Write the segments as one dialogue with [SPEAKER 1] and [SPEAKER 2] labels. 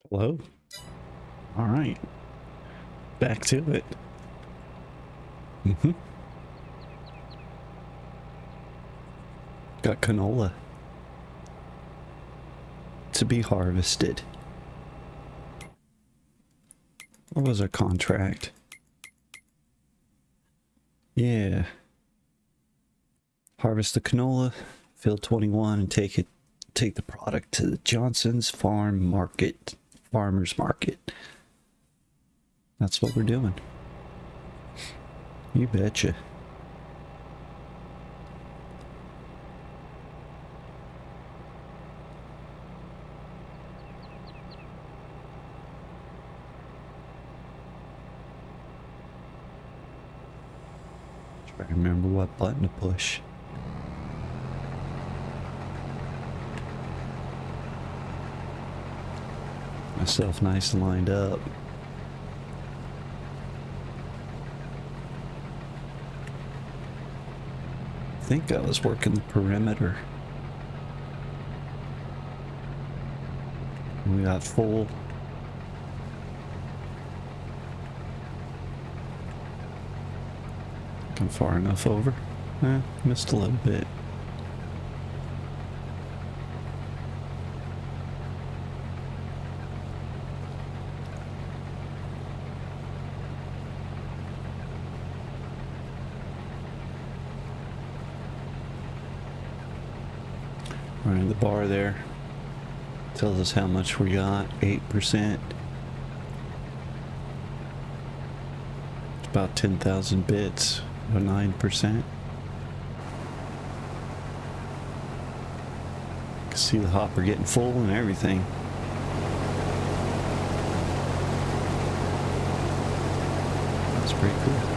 [SPEAKER 1] Hello. All right, back to it. Got canola to be harvested. What was our contract? Yeah. Harvest the canola, fill 21, and take the product to the Johnson's farmers market. That's what we're doing. You betcha. Try to remember what button to push. Myself nice and lined up. I think I was working the perimeter. We got full. I'm far enough over. Missed a little bit. Right, the bar there tells us how much we got. 8%. It's about 10,000 bits. Or 9%. You can see the hopper getting full and everything. That's pretty cool.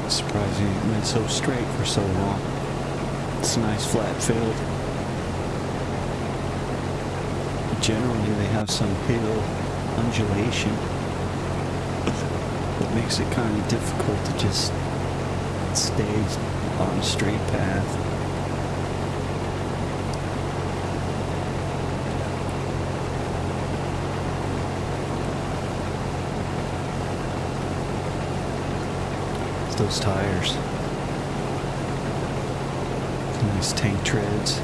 [SPEAKER 1] Surprising it went so straight for so long. It's a nice flat field. Generally they have some hill undulation that makes it kind of difficult to just stay on a straight path. Those tires. Nice tank treads.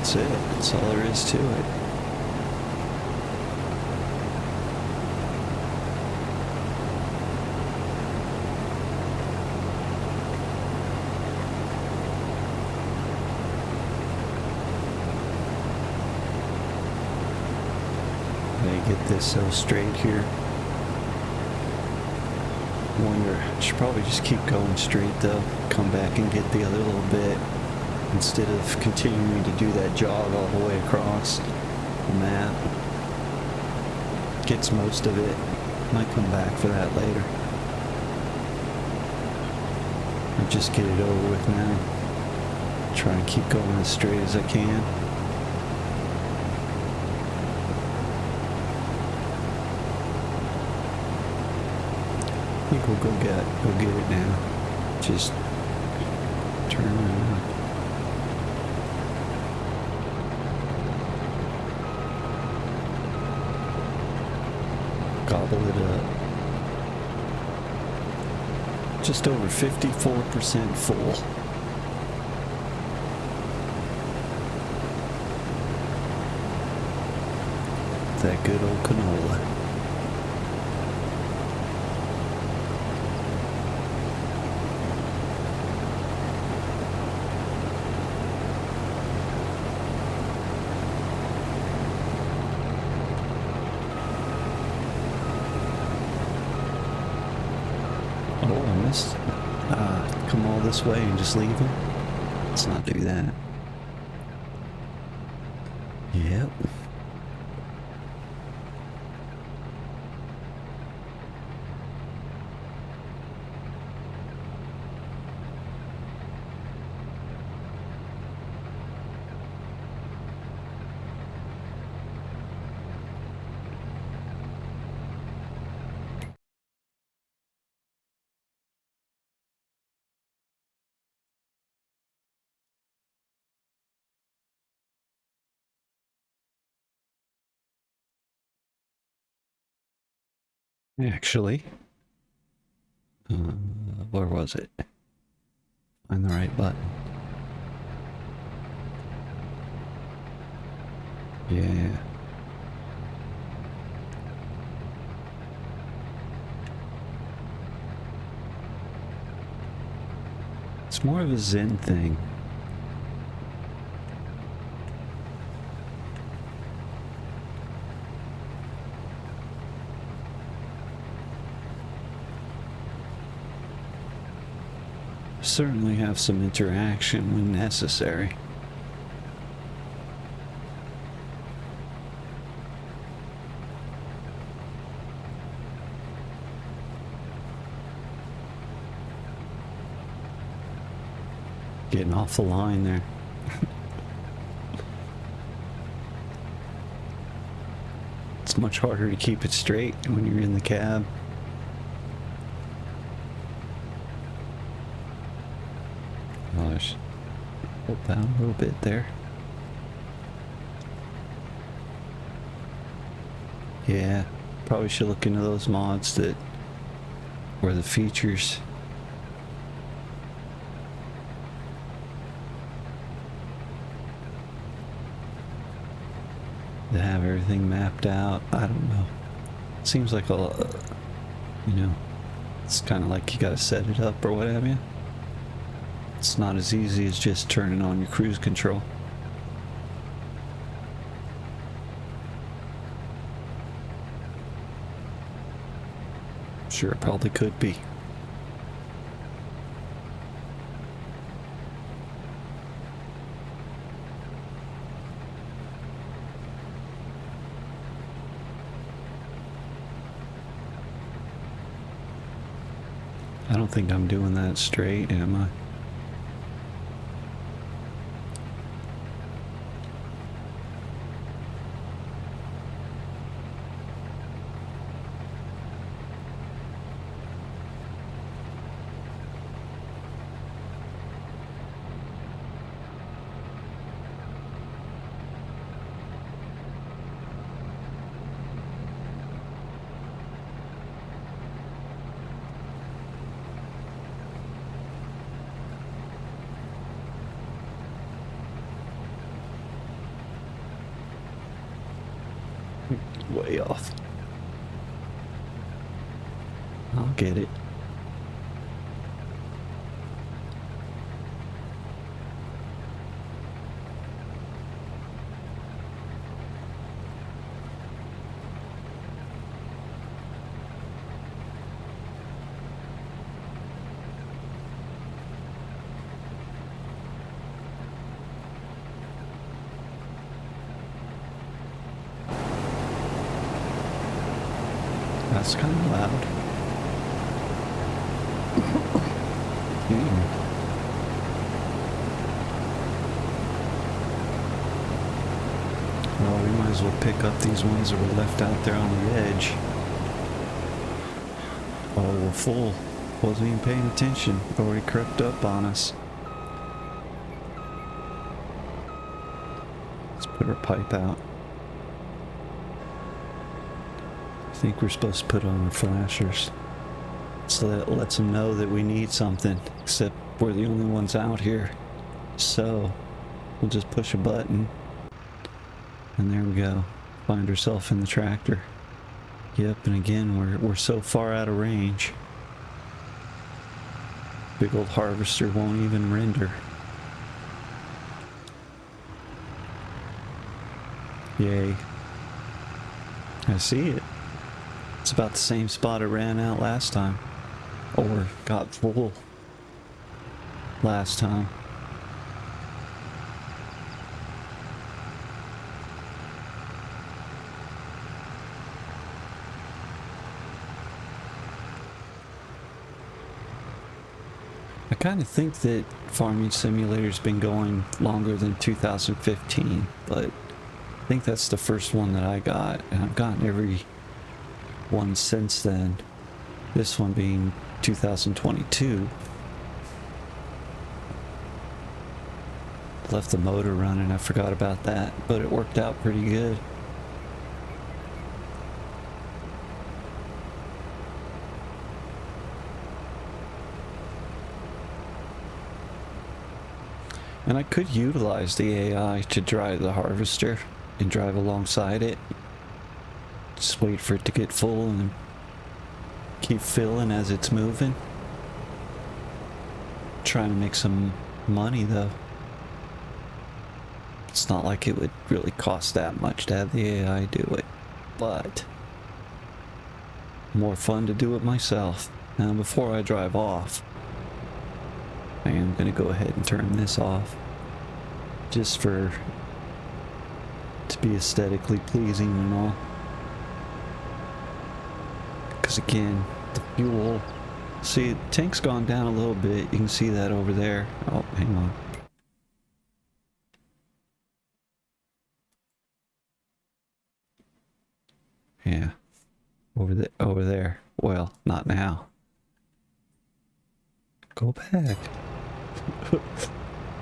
[SPEAKER 1] That's it. That's all there is to it. Let me get this so straight here. Wonder, I should probably just keep going straight though. Come back and get the other little bit, instead of continuing to do that jog all the way across the map. Gets most of it. Might come back for that later. Or just get it over with now. Try and keep going as straight as I can. I think we'll go get it now. Just turn around. Gobble it up. Just over 54% full. That good old canola. Oh, I missed. Come all this way and just leave him? Let's not do that. Yep. Actually, where was it? Find the right button. Yeah. It's more of a Zen thing. Certainly have some interaction when necessary. Getting off the line there. It's much harder to keep it straight when you're in the cab. Gosh. Hold down a little bit there. Yeah, probably should look into those mods that were the features. To have everything mapped out. I don't know. Seems like a, you know, it's kind of like you gotta set it up or what have you. It's not as easy as just turning on your cruise control. Sure, it probably could be. I don't think I'm doing that straight, am I? Way off. I'll get it. That's kind of loud. Well, we might as well pick up these ones that were left out there on the edge. Oh, we're full. Wasn't even paying attention. Already crept up on us. Let's put our pipe out. I think we're supposed to put on our flashers. So that lets them know that we need something. Except we're the only ones out here. So, we'll just push a button. And there we go. Find herself in the tractor. Yep, and again, we're so far out of range. Big old harvester won't even render. Yay. I see it. It's about the same spot it ran out last time. or got full last time. I kind of think that Farming Simulator's been going longer than 2015, but I think that's the first one that I got, and I've gotten every one since then. This one being 2022. Left the motor running, I forgot about that, but it worked out pretty good. And I could utilize the AI to drive the harvester and drive alongside it. Just wait for it to get full and keep filling as it's moving. Trying to make some money though. It's not like it would really cost that much to have the AI do it, but more fun to do it myself. Now before I drive off, I am going to go ahead and turn this off just to be aesthetically pleasing and all. Because again, the fuel, see, the tank's gone down a little bit. You can see that over there. Oh, hang on. Yeah, over there. Well, not now. Go back.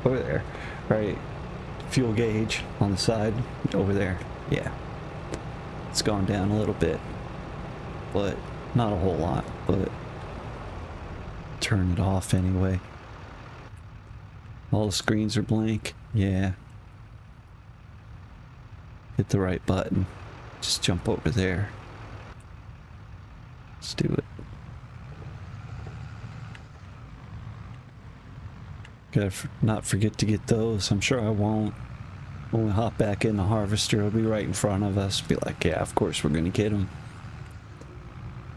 [SPEAKER 1] Over there. Right. Fuel gauge on the side over there. Yeah. It's gone down a little bit. But not a whole lot. But turn it off anyway. All the screens are blank. Yeah. Hit the right button. Just jump over there. Let's do it. Gotta not forget to get those. I'm sure I won't. When we hop back in the harvester, it'll be right in front of us. Be like, yeah, of course we're gonna get them.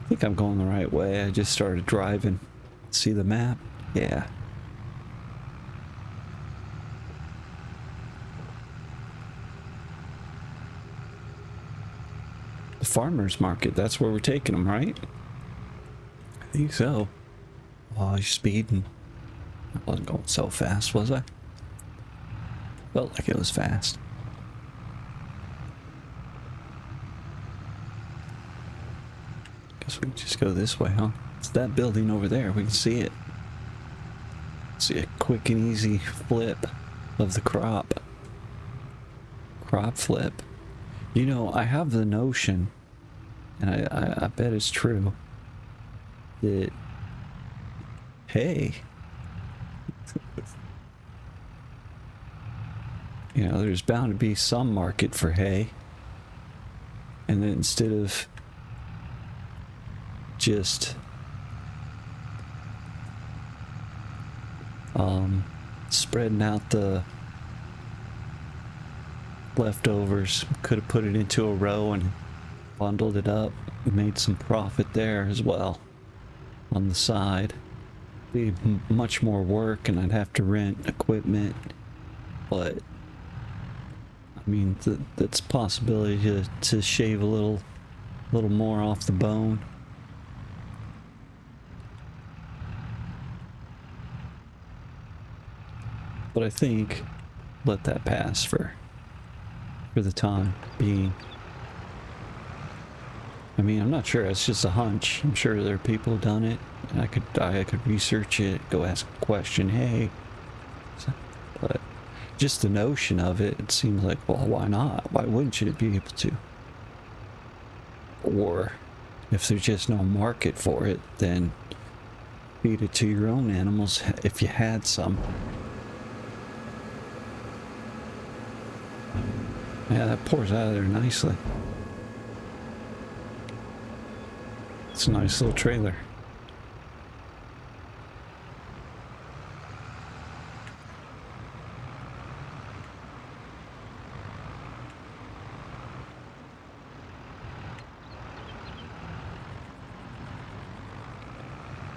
[SPEAKER 1] I think I'm going the right way. I just started driving. See the map? Yeah. The farmer's market, that's where we're taking them, right? I think so. Oh, you're speeding. I wasn't going so fast, was I? Felt like it was fast. Guess we can just go this way, huh? It's that building over there. We can see it. See a quick and easy flip of the crop. Crop flip. You know, I have the notion, and I bet it's true, that, hey, you know, there's bound to be some market for hay. And then instead of just spreading out the leftovers, could have put it into a row and bundled it up and made some profit there as well on the side. Be much more work and I'd have to rent equipment, but I mean, that's a possibility to shave a little more off the bone. But I think let that pass for the time being. I mean, I'm not sure. It's just a hunch. I'm sure there are people who've done it. And I could research it, go ask a question. Hey, but just the notion of it, it seems like, well, why not? Why wouldn't you be able to? Or if there's just no market for it, then feed it to your own animals if you had some. Yeah, that pours out of there nicely. It's a nice little trailer.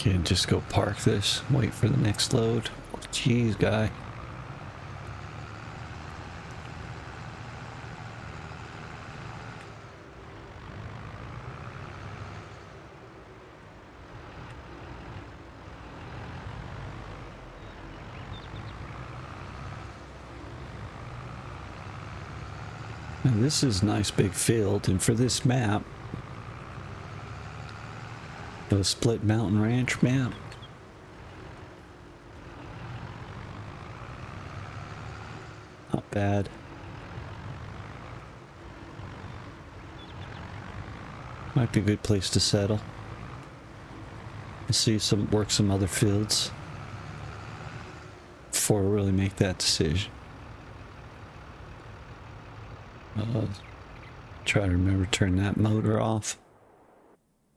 [SPEAKER 1] Can't just go park this, wait for the next load. Jeez, guy. Now this is a nice big field, and for this map, the Split Mountain Ranch map, not bad. Might be a good place to settle. See work some other fields before we really make that decision. Try to remember to turn that motor off.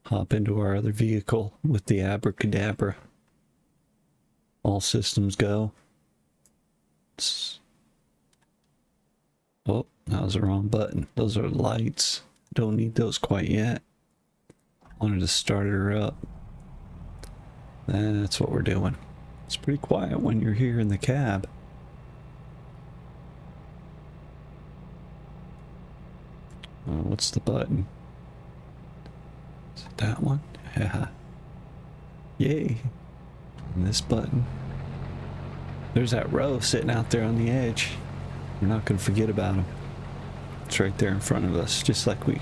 [SPEAKER 1] Hop into our other vehicle with the abracadabra. All systems go. Oh, that was the wrong button. Those are lights. Don't need those quite yet. Wanted to start her up. That's what we're doing. It's pretty quiet when you're here in the cab. What's the button? Is it that one? Yeah. Yay. And this button. There's that row sitting out there on the edge. We're not going to forget about him. It's right there in front of us, just like we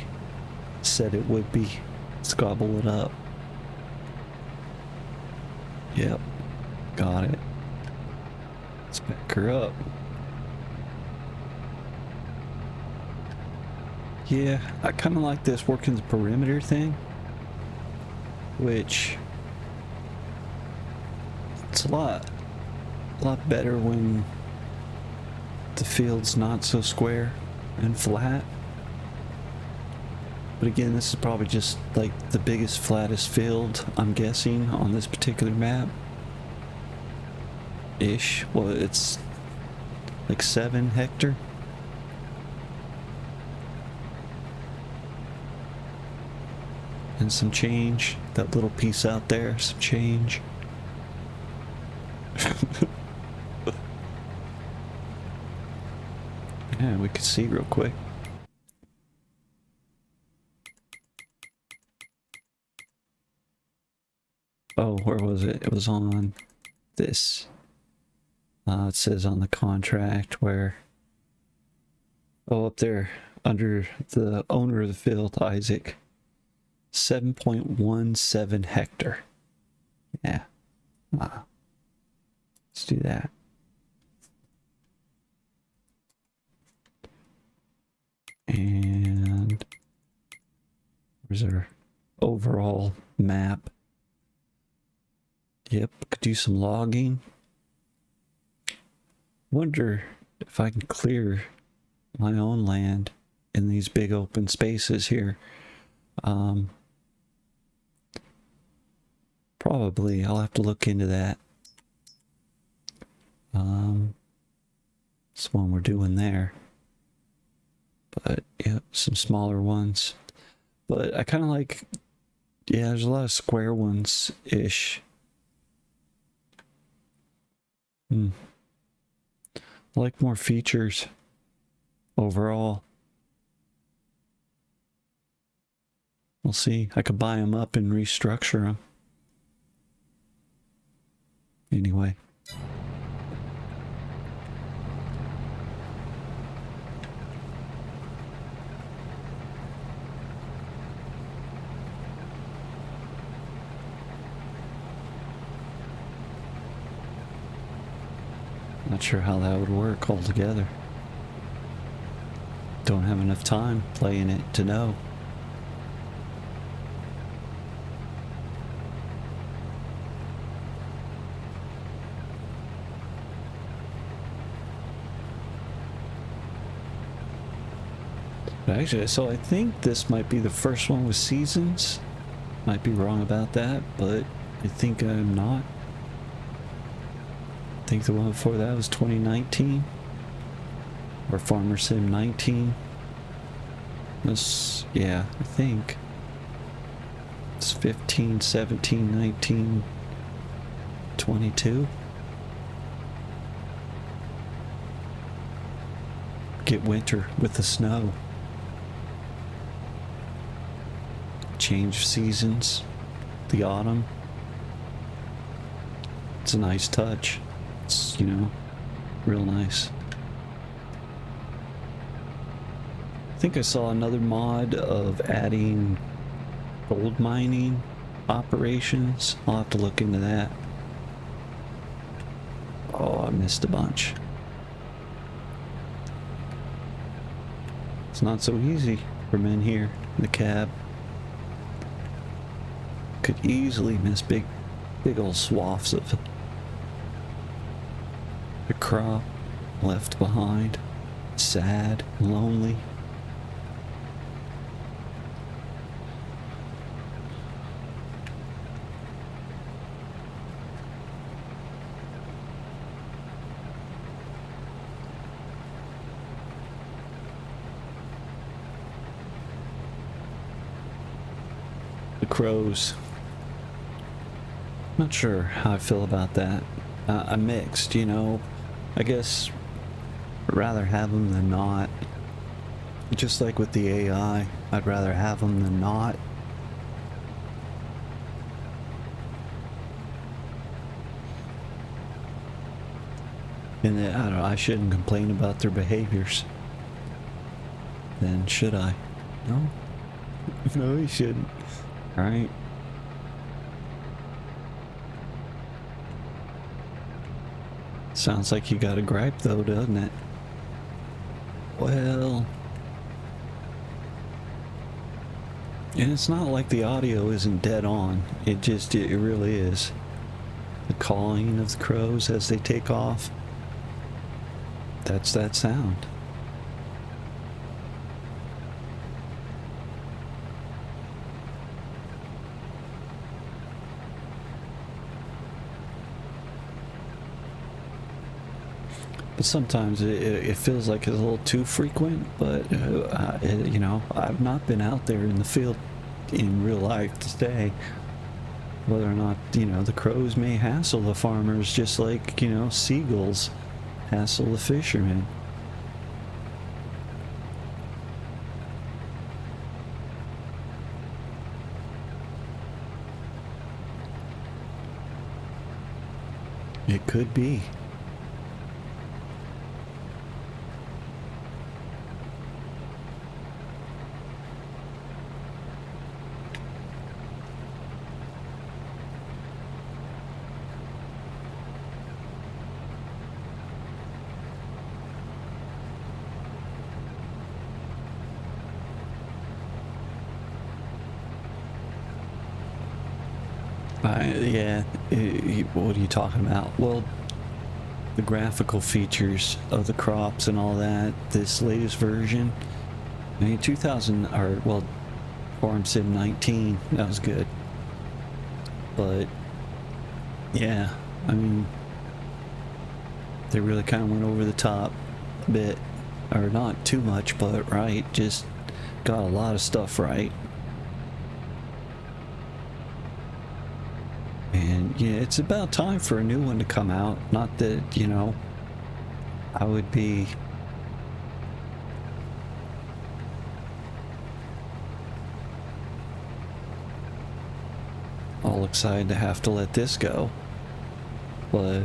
[SPEAKER 1] said it would be. Let's gobble it up. Yep. Got it. Let's back her up. Yeah, I kind of like this working the perimeter thing, which it's a lot better when the field's not so square and flat. But again, this is probably just like the biggest, flattest field, I'm guessing, on this particular map. Ish. Well, it's like 7 hectare. And some change. That little piece out there, some change. Yeah, we could see real quick. Oh, where was it? It was on this. It says on the contract where... Oh, up there, under the owner of the field, Isaac. 7.17 hectare. Yeah. Let's do that. And where's our overall map? Yep, could do some logging. Wonder if I can clear my own land in these big open spaces here. Probably. I'll have to look into that. It's one we're doing there. But, yeah, some smaller ones. But I kind of like... Yeah, there's a lot of square ones-ish. I like more features overall. We'll see. I could buy them up and restructure them. Anyway. Not sure how that would work altogether. Don't have enough time playing it to know. Actually, so I think this might be the first one with seasons. Might be wrong about that, but I think I'm not. I think the one before that was 2019. Or Farmer Sim 19. This, yeah, I think. It's 15, 17, 19, 22. Get winter with the snow. Change seasons. The autumn. It's a nice touch. It's, you know, real nice. I think I saw another mod of adding gold mining operations. I'll have to look into that. Oh, I missed a bunch. It's not so easy for men here in the cab. Could easily miss big old swaths of the crop left behind. Sad, lonely. The crows. Not sure how I feel about that. I'm mixed, you know. I guess I'd rather have them than not. Just like with the AI, I'd rather have them than not. And I don't know, I shouldn't complain about their behaviors. Then should I? No? No, you shouldn't. Alright. Sounds like you got a gripe though, doesn't it? Well... And it's not like the audio isn't dead on. It really is. The calling of the crows as they take off. That's that sound. But sometimes it feels like it's a little too frequent, but you know, I've not been out there in the field in real life to say whether or not, you know, the crows may hassle the farmers just like, you know, seagulls hassle the fishermen. It could be. Yeah, what are you talking about? Well, the graphical features of the crops and all that, this latest version, I mean, 2000, or, well, Farm Sim 19, that was good. But, yeah, I mean, they really kind of went over the top a bit, or not too much, but right, just got a lot of stuff right. And yeah, it's about time for a new one to come out. Not that, you know, I would be all excited to have to let this go, but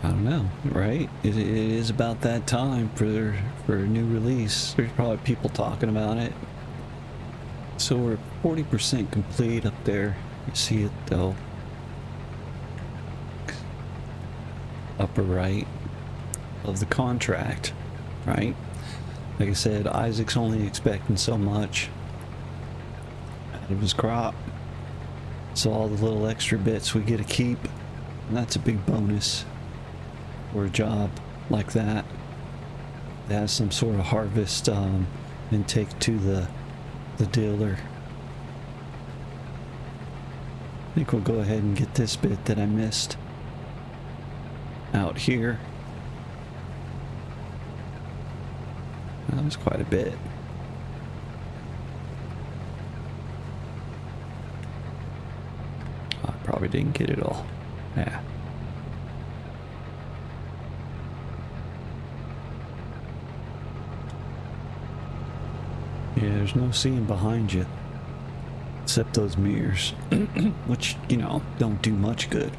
[SPEAKER 1] I don't know, right? It is about that time for a new release. There's probably people talking about it. So we're 40% complete up there. You see it though. Upper right of the contract, right? Like I said, Isaac's only expecting so much out of his crop. So all the little extra bits we get to keep, and that's a big bonus. Or a job like that has some sort of harvest and take to the dealer. I think we'll go ahead and get this bit that I missed out here. That was quite a bit. probably didn't get it all. Yeah. Yeah, there's no seeing behind you. Except those mirrors. Which, you know, don't do much good.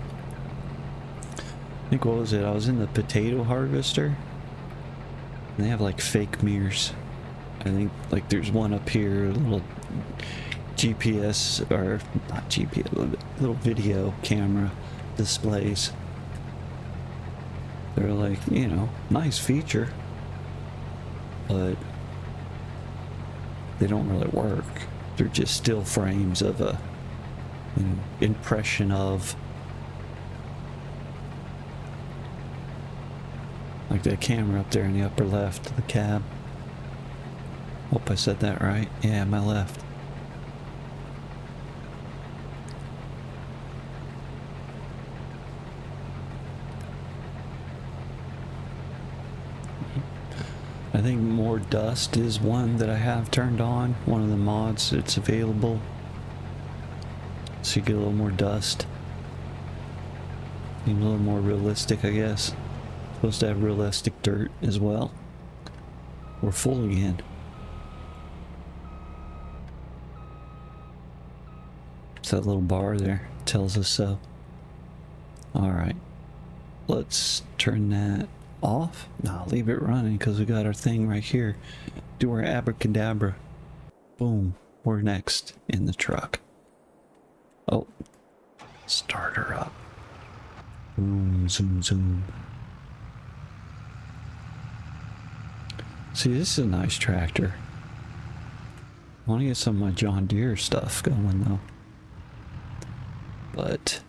[SPEAKER 1] I think, what was it? I was in the potato harvester. And they have like fake mirrors. I think like there's one up here, a little GPS, or not GPS, little video camera displays. They're like, you know, nice feature, but they don't really work. They're just still frames of a, you know, impression of, like that camera up there in the upper left of the cab. Hope I said that right. Yeah, my left. I think more dust is one that I have turned on. One of the mods that's available. So you get a little more dust. A little more realistic, I guess. Supposed to have realistic dirt as well. We're full again. It's that little bar there. Tells us so. Alright. Let's turn that off. No, leave it running because we got our thing right here. Do our abracadabra. Boom. We're next in the truck. Oh. Start her up. Boom, zoom, zoom. See, this is a nice tractor. I want to get some of my John Deere stuff going though. But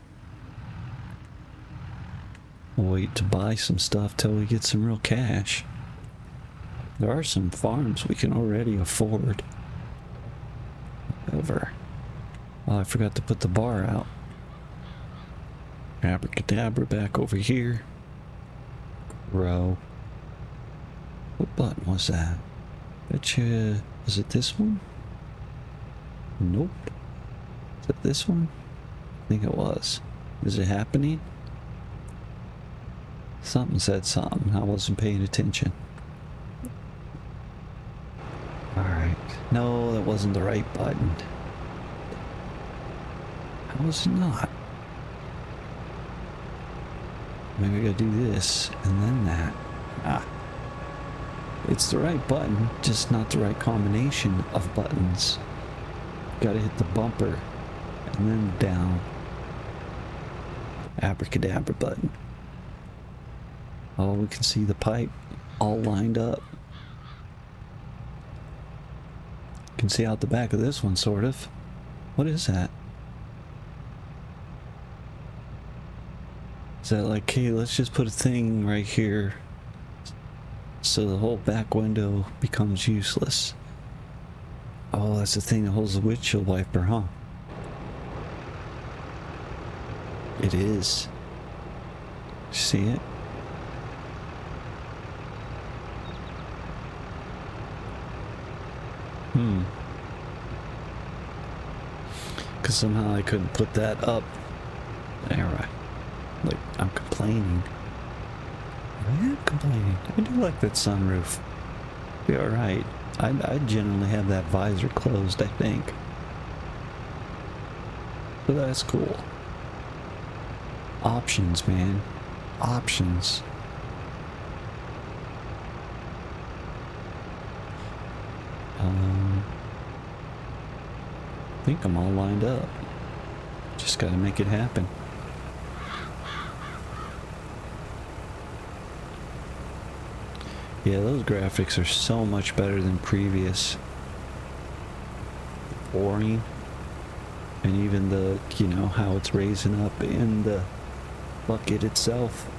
[SPEAKER 1] we'll wait to buy some stuff till we get some real cash. There are some farms we can already afford. However, oh, I forgot to put the bar out. Abracadabra back over here. Grow. What button was that? Betcha. Was it this one? Nope. Is it this one? I think it was. Is it happening? Something said something. I wasn't paying attention. Alright. No, that wasn't the right button. How was it not? Maybe I gotta do this and then that. Ah. It's the right button, just not the right combination of buttons. Gotta hit the bumper and then down. Abracadabra button. Oh, we can see the pipe all lined up. You can see out the back of this one, sort of. What is that? Is that like, hey, let's just put a thing right here so the whole back window becomes useless? Oh, that's the thing that holds the windshield wiper, huh? It is. See it? Because somehow I couldn't put that up. Alright. Like, I'm complaining. I am complaining. I do like that sunroof. Be alright. I generally have that visor closed, I think. But that's cool. Options, man. Options. I think I'm all lined up. Just gotta make it happen. Yeah, those graphics are so much better than previous. Boring. And even the, you know, how it's raising up in the bucket itself.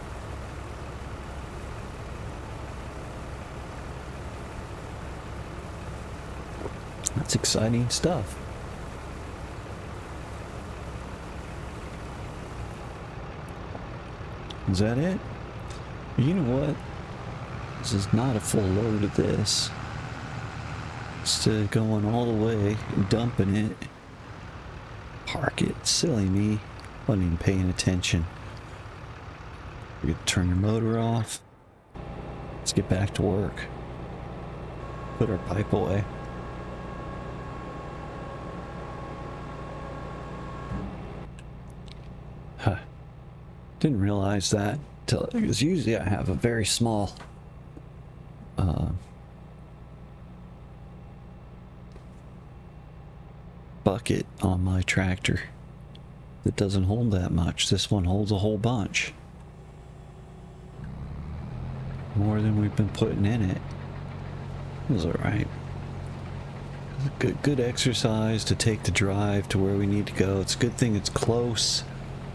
[SPEAKER 1] That's exciting stuff. Is that it? You know what? This is not a full load of this. Instead of going all the way and dumping it. Park it. Silly me. Wasn't even paying attention. You can turn your motor off. Let's get back to work. Put our pipe away. Huh. Didn't realize that till, because usually I have a very small bucket on my tractor that doesn't hold that much. This one holds a whole bunch. More than we've been putting in it. It was alright. Good exercise to take the drive to where we need to go. It's a good thing it's close.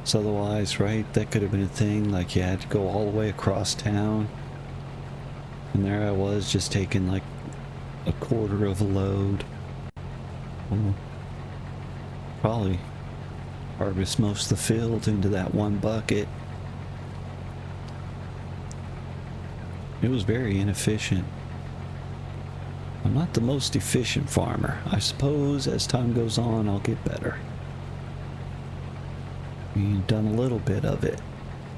[SPEAKER 1] So otherwise, right, that could have been a thing. Like you had to go all the way across town. And there I was just taking like a quarter of a load. Well, probably harvest most of the field into that one bucket. It was very inefficient. I'm not the most efficient farmer. I suppose as time goes on, I'll get better. I mean, done a little bit of it.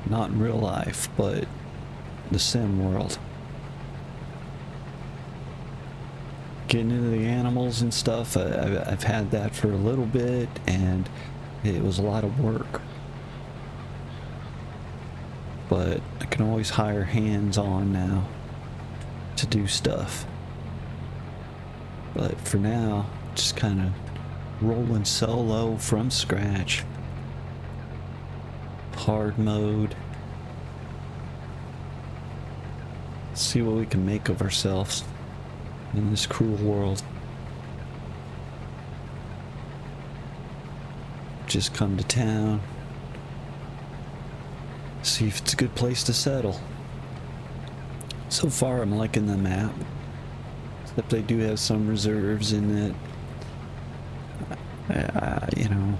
[SPEAKER 1] Not in real life, but the sim world. Getting into the animals and stuff, I've had that for a little bit, and it was a lot of work. But I can always hire hands-on now to do stuff. But for now, just kind of rolling solo from scratch. Hard mode. See what we can make of ourselves in this cruel world. Just come to town. See if it's a good place to settle. So far I'm liking the map. Except they do have some reserves in it. You know,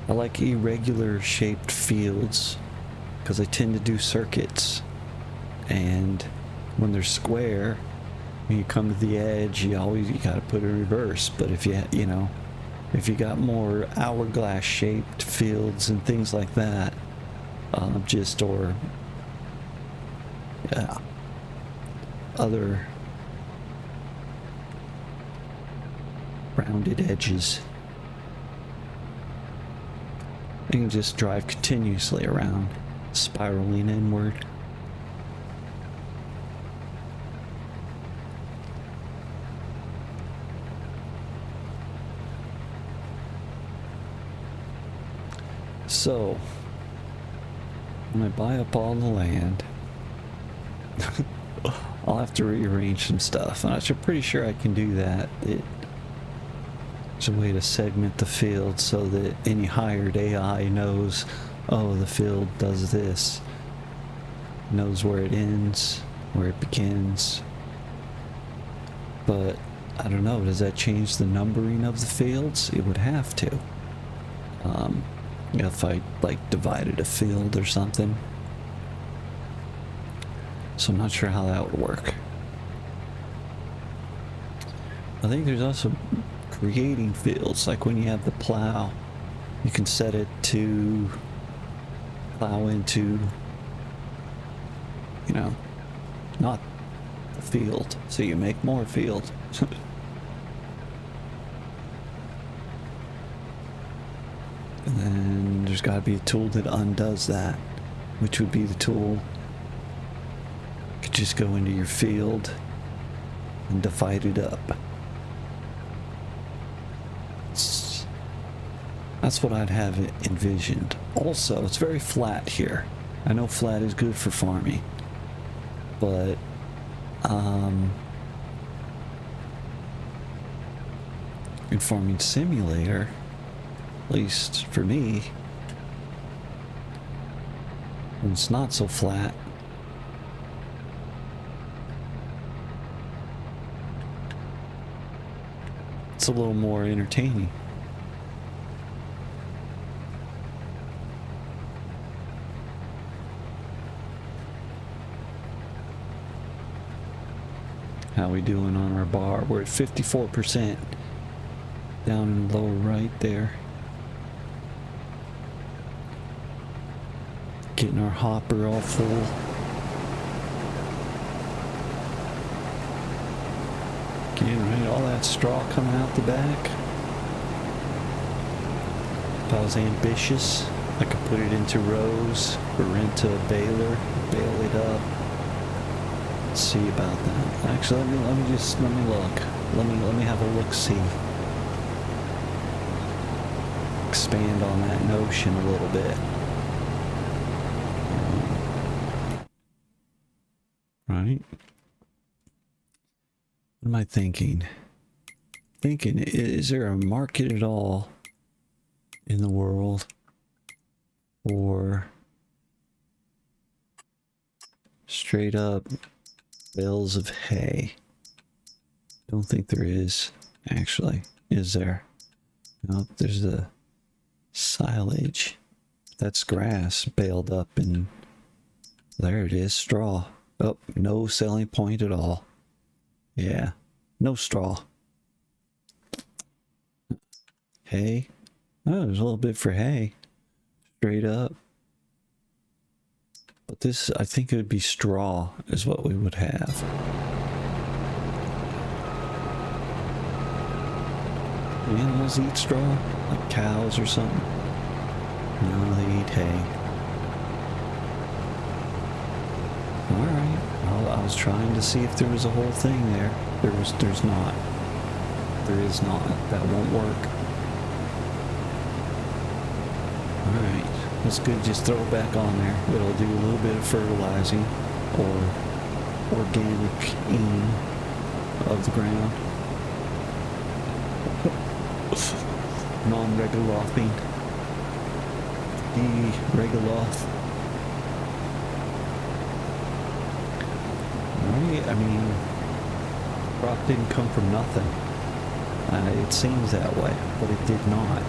[SPEAKER 1] I like irregular shaped fields because I tend to do circuits. And when they're square, when you come to the edge, you gotta put it in reverse. But if you know, if you got more hourglass shaped fields and things like that, other rounded edges, you can just drive continuously around, spiraling inward. So, when I buy up all the land, I'll have to rearrange some stuff, and I'm pretty sure I can do that. There's a way to segment the field so that any hired AI knows, oh, the field does this, knows where it ends, where it begins. But I don't know, does that change the numbering of the fields? It would have to. If I like divided a field or something. So I'm not sure how that would work. I think there's also creating fields, like when you have the plow, you can set it to plow into, you know, not the field, so you make more field. And then there's got to be a tool that undoes that, which would be the tool. You could just go into your field and divide it up. That's what I'd have envisioned. Also, it's very flat here. I know flat is good for farming, but in Farming Simulator, at least for me, when it's not so flat, it's a little more entertaining. How we doing on our bar? We're at 54%. Down in the lower right there. Getting our hopper all full. Again, right, all that straw coming out the back. If I was ambitious, I could put it into rows or into a baler, bale it up. Let's see about that. Actually, let me look. Let me have a look-see. Expand on that notion a little bit. Right? What am I thinking? Is there a market at all in the world for straight up bales of hay? Don't think there is, actually. Is there? Nope, there's the silage. That's grass baled up, and there it is, straw. Oh, no selling point at all. Yeah, no straw. Hay. Oh, there's a little bit for hay. Straight up. But this, I think it would be straw is what we would have. Animals eat straw? Like cows or something? No, they eat hay. Alright. I was trying to see if there was a whole thing there. There's not. There is not. That won't work. Alright. That's good. Just throw it back on there. It'll do a little bit of fertilizing or organic-ing of the ground. Non-regolothing. Deregoloth. Right? I mean, crop didn't come from nothing. It seems that way, but it did not.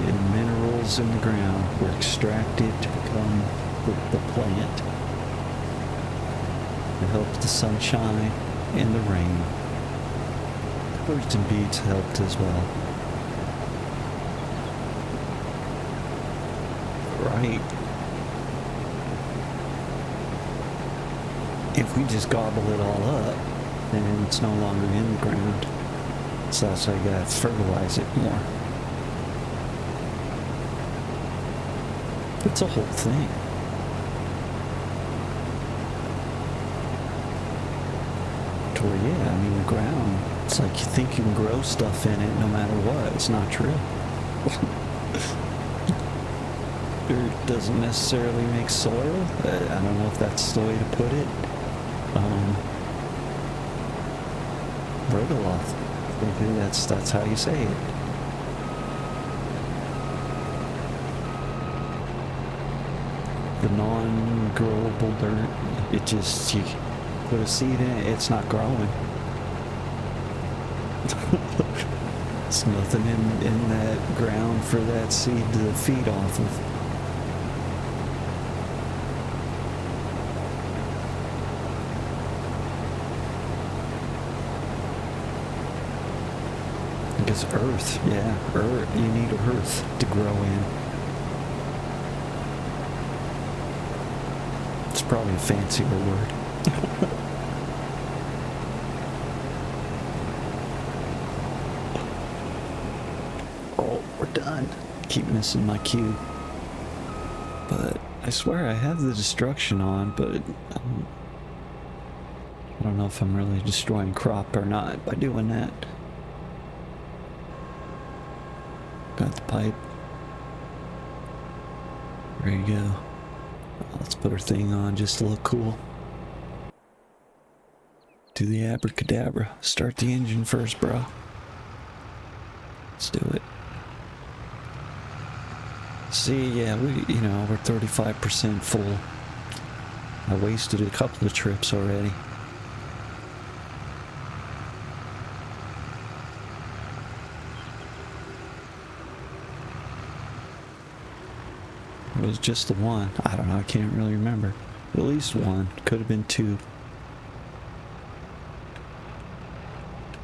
[SPEAKER 1] And minerals in the ground were extracted to become the plant. It helped the sunshine and the rain. Birds and bees helped as well. Right. If we just gobble it all up, then it's no longer in the ground. So that's why you gotta fertilize it more. It's a whole thing. Or yeah, I mean the ground. It's like you think you can grow stuff in it no matter what. It's not true. Dirt doesn't necessarily make soil. I don't know if that's the way to put it. Regoloth. Maybe that's how you say it. The non-growable dirt. It just, you put a seed in it, it's not growing. There's nothing in that ground for that seed to feed off of. I guess earth, yeah, earth. You need earth to grow in. It's probably a fancier word. Oh, we're done. Keep missing my cue. But I swear I have the destruction on, but I don't know if I'm really destroying crop or not by doing that. Got the pipe. There you go. Let's put our thing on just to look cool. Do the abracadabra. Start the engine first, bro. Let's do it. See, yeah, we're 35% full. I wasted a couple of trips already. It was just the one. I don't know, I can't really remember. At least one. Could have been two.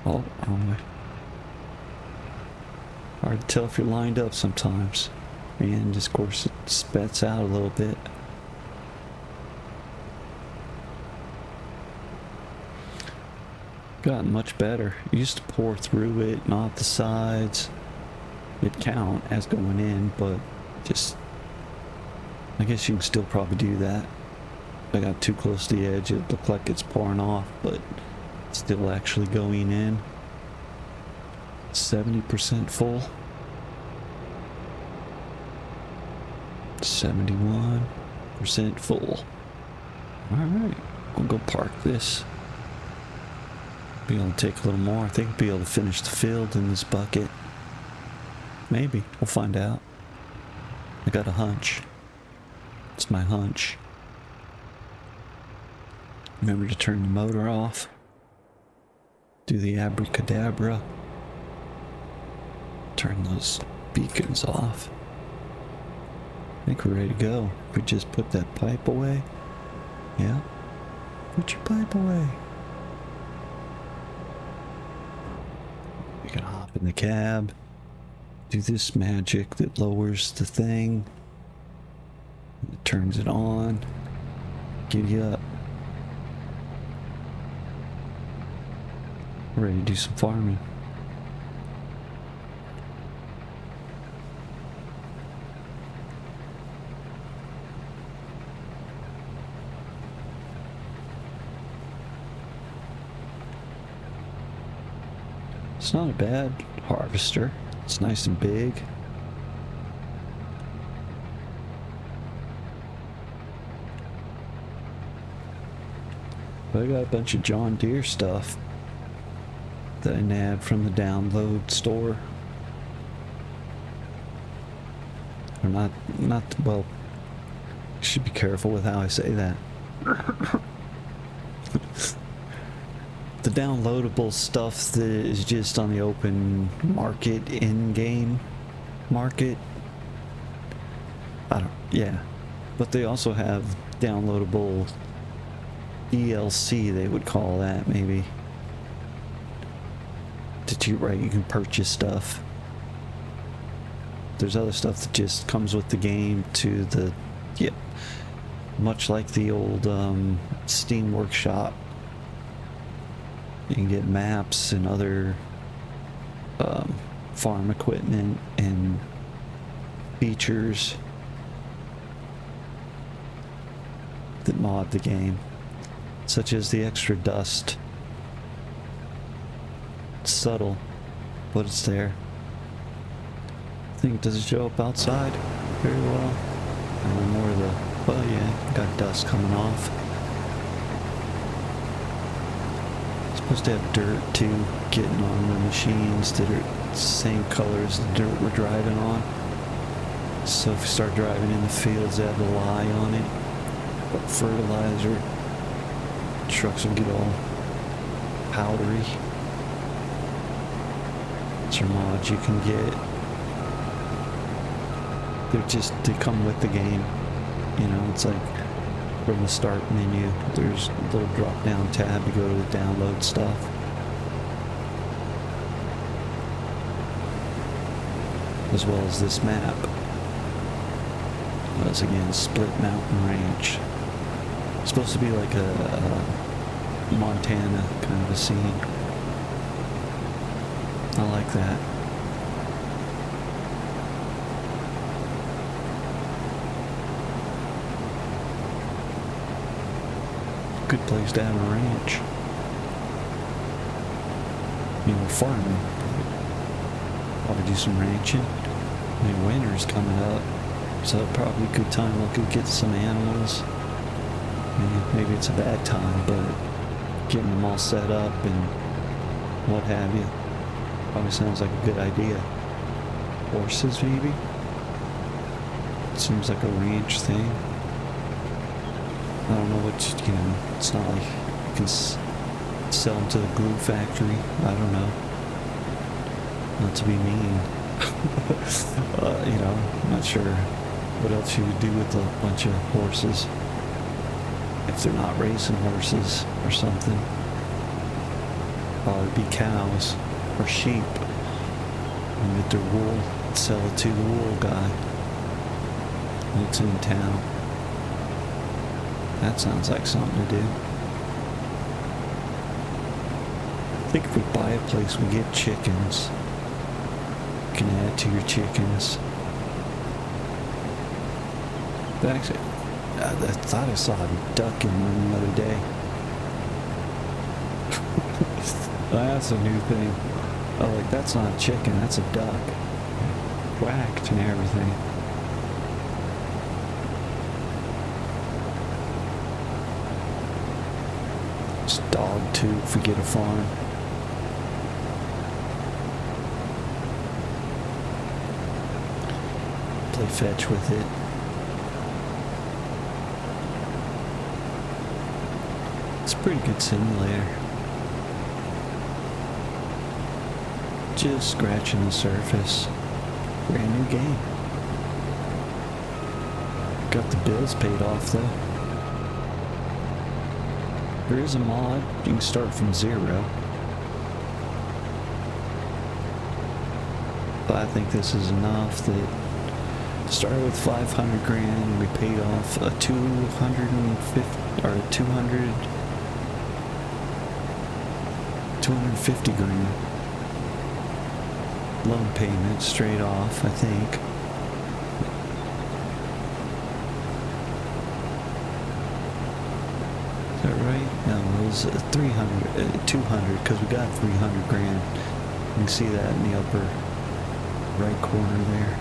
[SPEAKER 1] Oh, wrong way. Hard to tell if you're lined up sometimes. and just of course it spits out a little bit. Gotten much better. Used to pour through it, not the sides. It'd count as going in, but just, I guess you can still probably do that. I got too close to the edge, it looked like it's pouring off, but it's still actually going in. 70% full. 71% full. Alright, we'll go park this. Be able to take a little more. I think I'll be able to finish the field in this bucket. Maybe. We'll find out. I got a hunch. It's my hunch. Remember to turn the motor off. Do the abracadabra. Turn those beacons off. I think we're ready to go. We just put that pipe away. Yeah. Put your pipe away. We can hop in the cab. Do this magic that lowers the thing. It turns it on. Giddy up. We're ready to do some farming. It's not a bad harvester. It's nice and big. But I got a bunch of John Deere stuff that I nabbed from the download store. Or not, well, I should be careful with how I say that. The downloadable stuff that is just on the open market, in-game market. Yeah. But they also have downloadable DLC, they would call that, maybe. Right, you can purchase stuff. There's other stuff that just comes with the game to the, yeah, much like the old Steam Workshop. You can get maps and other farm equipment and features that mod the game, such as the extra dust. It's subtle, but it's there. I think, does it show up outside very well? And more of the, well, yeah, got dust coming off. Supposed to have dirt too, getting on the machines that are the same color as the dirt we're driving on. So if we start driving in the fields that have the lye on it, or fertilizer, trucks will get all powdery. These are mods you can get. They come with the game. You know, it's like from the start menu, there's a little drop down tab to go to the download stuff. As well as this map. Once again, Split Mountain Ranch. It's supposed to be like a Montana kind of a scene. I like that. Good place to have a ranch. I mean, we're farming. Probably do some ranching. I mean, winter's coming up, so probably a good time we could get some animals. Maybe it's a bad time, but getting them all set up and what have you probably sounds like a good idea. Horses, maybe? Seems like a ranch thing. I don't know what, you know, it's not like you can sell them to the glue factory. I don't know. Not to be mean. You know, I'm not sure what else you would do with a bunch of horses. If they're not racing horses or something. Probably be cows or sheep. And get their wool, sell it to the wool guy. It's in town. That sounds like something to do. I think if we buy a place, we get chickens. You can add to your chickens. But actually, I thought I saw a duck in one the other day. That's a new thing. Oh, like, that's not a chicken, that's a duck. Whacked and everything. It's dog too if we get a farm. Play fetch with it. It's a pretty good simulator. Just scratching the surface. Brand new game. Got the bills paid off though. There is a mod. You can start from 0. But I think this is enough that started with 500 grand and we paid off a 250 grand loan payment straight off, I think. Is that right? No, it was 200 because we got 300 grand. You can see that in the upper right corner there.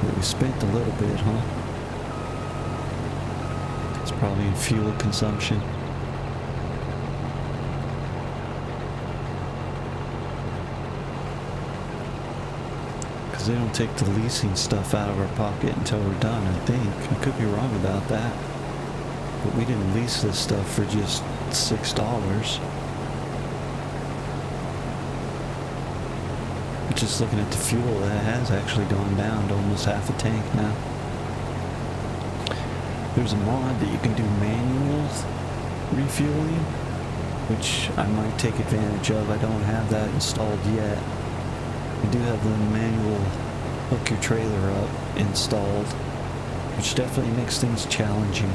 [SPEAKER 1] But we spent a little bit, huh? It's probably in fuel consumption. Because they don't take the leasing stuff out of our pocket until we're done, I think. I could be wrong about that. But we didn't lease this stuff for just $6. But just looking at the fuel, it has actually gone down to almost half a tank now. There's a mod that you can do manual refueling, which I might take advantage of. I don't have that installed yet. I do have the manual hook your trailer up installed, which definitely makes things challenging.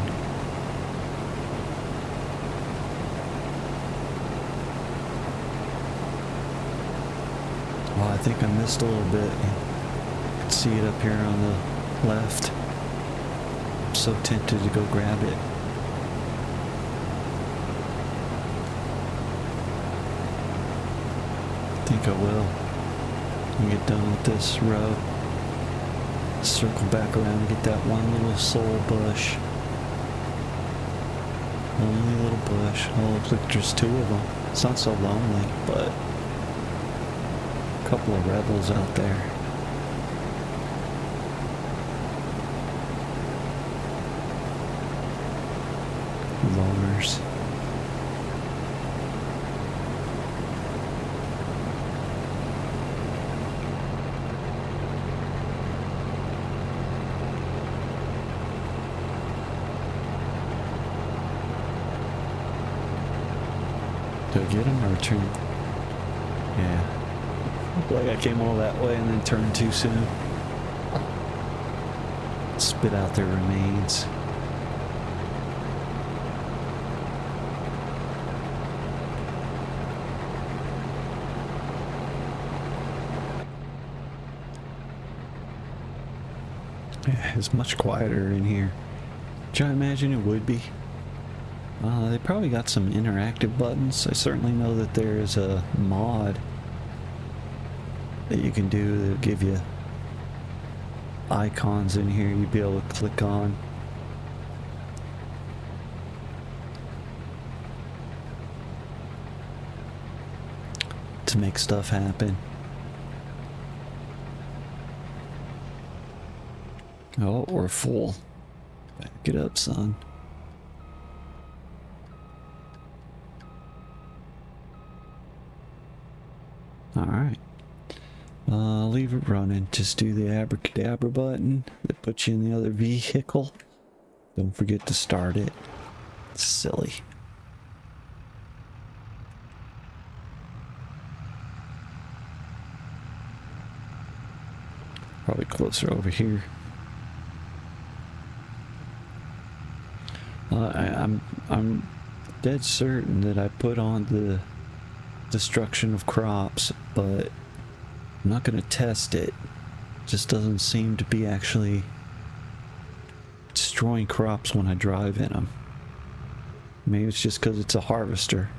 [SPEAKER 1] Oh, I think I missed a little bit. You can see it up here on the left. I'm so tempted to go grab it. I think I will. And get done with this row. Circle back around and get that one little soul bush. Lonely little bush. Oh, looks like there's 2 of them. It's not so lonely, but a couple of rebels out there. Loners. Did I get him or turn? Yeah. Like I came all that way and then turned too soon. Spit out their remains. Yeah, it's much quieter in here. Which I imagine it would be. They probably got some interactive buttons. I certainly know that there is a mod that you can do that give you icons in here you'd be able to click on. To make stuff happen. Oh, we're full. Back it up, son. Alright. Leave it running. Just do the abracadabra button that puts you in the other vehicle. Don't forget to start it. It's silly. Probably bit closer over here. I'm dead certain that I put on the destruction of crops, but I'm not going to test it. Just doesn't seem to be actually destroying crops when I drive in them. Maybe it's just because it's a harvester.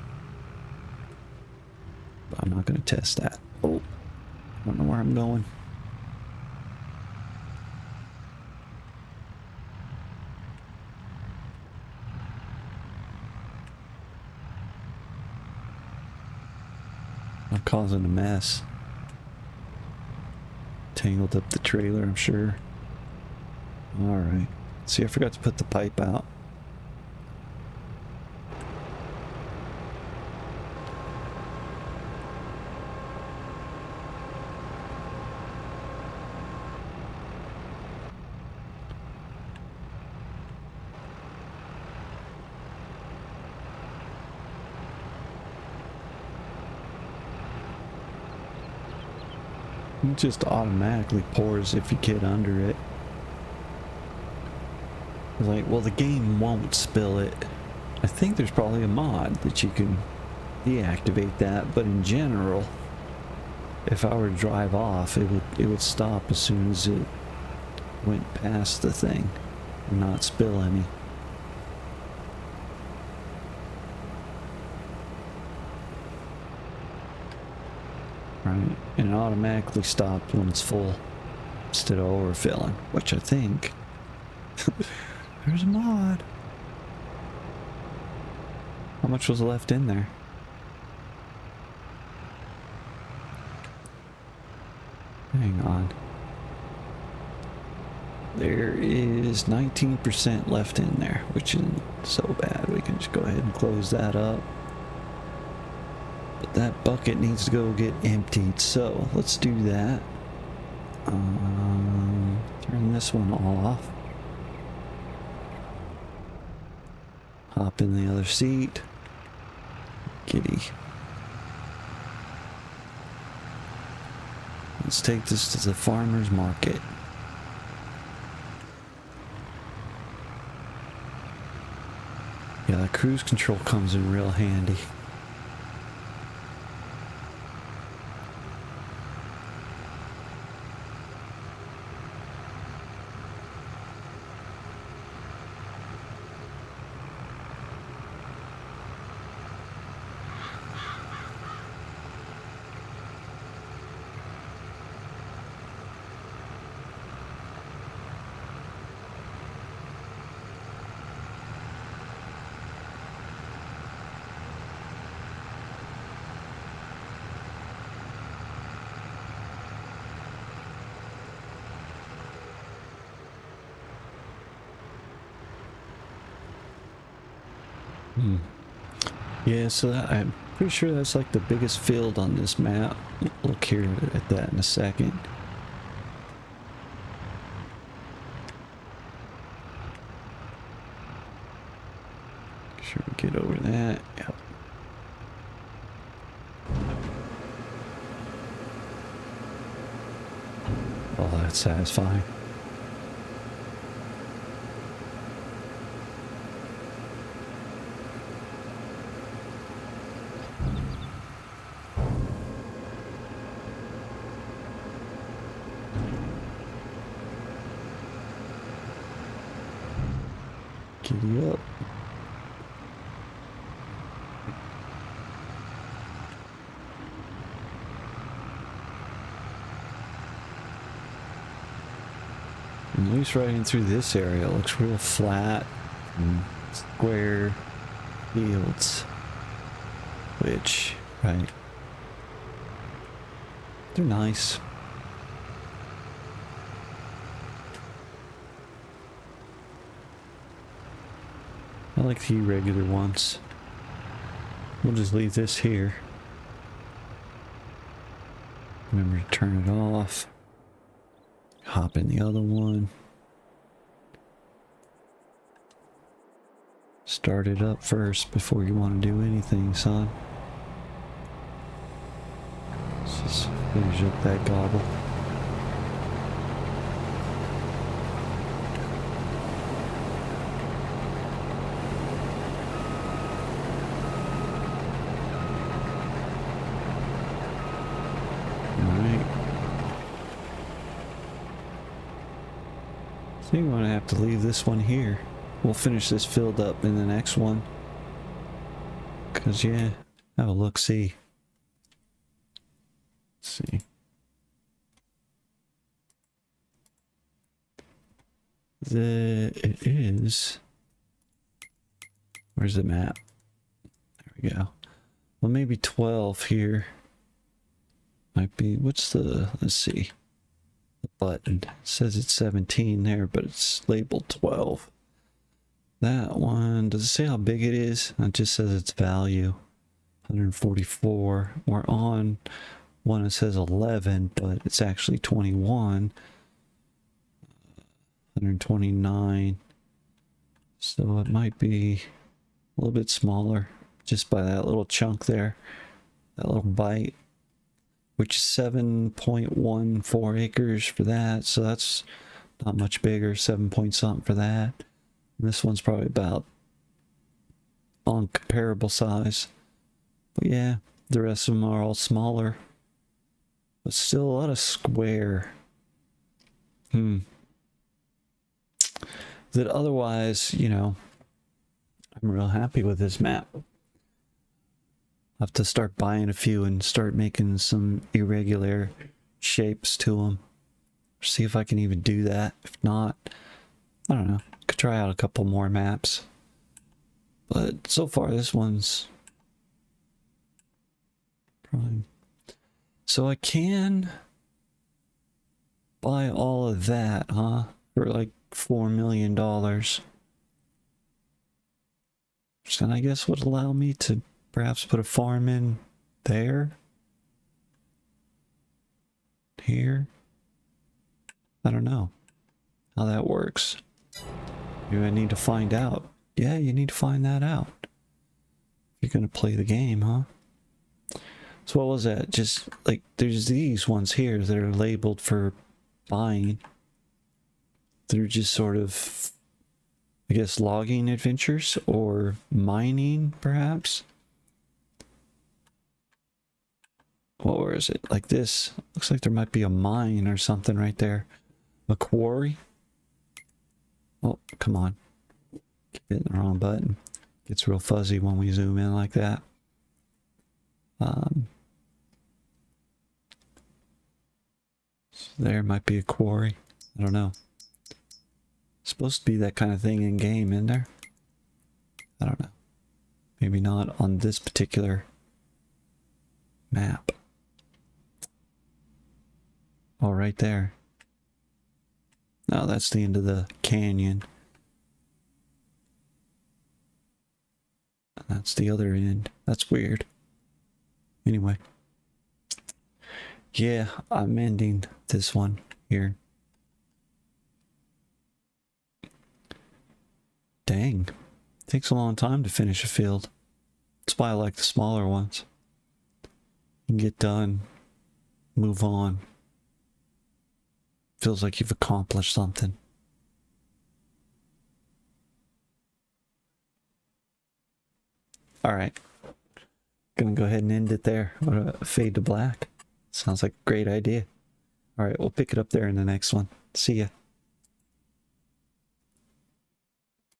[SPEAKER 1] But I'm not going to test that. Oh, I don't know where I'm going. I'm causing a mess. Tangled up the trailer, I'm sure. Alright. See, I forgot to put the pipe out. It just automatically pours if you get under it. Like, well, the game won't spill it. I think there's probably a mod that you can deactivate that, but in general, if I were to drive off, it would stop as soon as it went past the thing and not spill any. Right, and it automatically stopped when it's full instead of overfilling, which I think there's a mod. How much was left in there? Hang on. There is 19% left in there, which isn't so bad. We can just go ahead and close that up. But that bucket needs to go get emptied, so let's do that. Turn this one off. Hop in the other seat. Kitty. Let's take this to the farmer's market. Yeah, that cruise control comes in real handy. Yeah, so I'm pretty sure that's like the biggest field on this map. Look here at that in a second. Make sure we get over that. Yep. Oh, that's satisfying. Giddy up. At least right in through this area, it looks real flat and square fields. Which, right, they're nice. I like the irregular ones. We'll just leave this here. Remember to turn it off. Hop in the other one. Start it up first before you want to do anything, son. Let's just finish up that gobble. So you're gonna have to leave this one here. We'll finish this filled up in the next one. Cause yeah, have a look see. Let's see. It is. Where's the map? There we go. Well, maybe 12 here. Might be, what's the, let's see. The button. It says it's 17 there, but it's labeled 12. That one, does it say how big it is? It just says its value. 144. We're on one that says 11, but it's actually 21. 129. So it might be a little bit smaller just by that little chunk there. That little bite. Which is 7.14 acres for that. So that's not much bigger. 7 point something for that. And this one's probably about on comparable size. But yeah, the rest of them are all smaller. But still a lot of square. That otherwise, you know, I'm real happy with this map. I'll have to start buying a few and start making some irregular shapes to them. See if I can even do that. If not, I don't know. Could try out a couple more maps. But so far this one's prime. So I can buy all of that, huh? For like $4 million. Which then I guess would allow me to perhaps put a farm in there. Here. I don't know how that works. Maybe I need to find out. Yeah, you need to find that out. You're gonna play the game, huh? So what was that? Just like there's these ones here that are labeled for buying. They're just sort of, I guess, logging adventures or mining, perhaps. Or is it like this? Looks like there might be a mine or something right there. A quarry. Oh, come on. Keep hitting the wrong button. Gets real fuzzy when we zoom in like that. So there might be a quarry. I don't know. Supposed to be that kind of thing in game, isn't there? I don't know. Maybe not on this particular map. Oh, right there. No, that's the end of the canyon. And that's the other end. That's weird. Anyway. Yeah, I'm ending this one here. Dang. Takes a long time to finish a field. That's why I like the smaller ones. You can get done. Move on. Feels like you've accomplished something. Alright. Gonna go ahead and end it there. Fade to black. Sounds like a great idea. Alright, we'll pick it up there in the next one. See ya.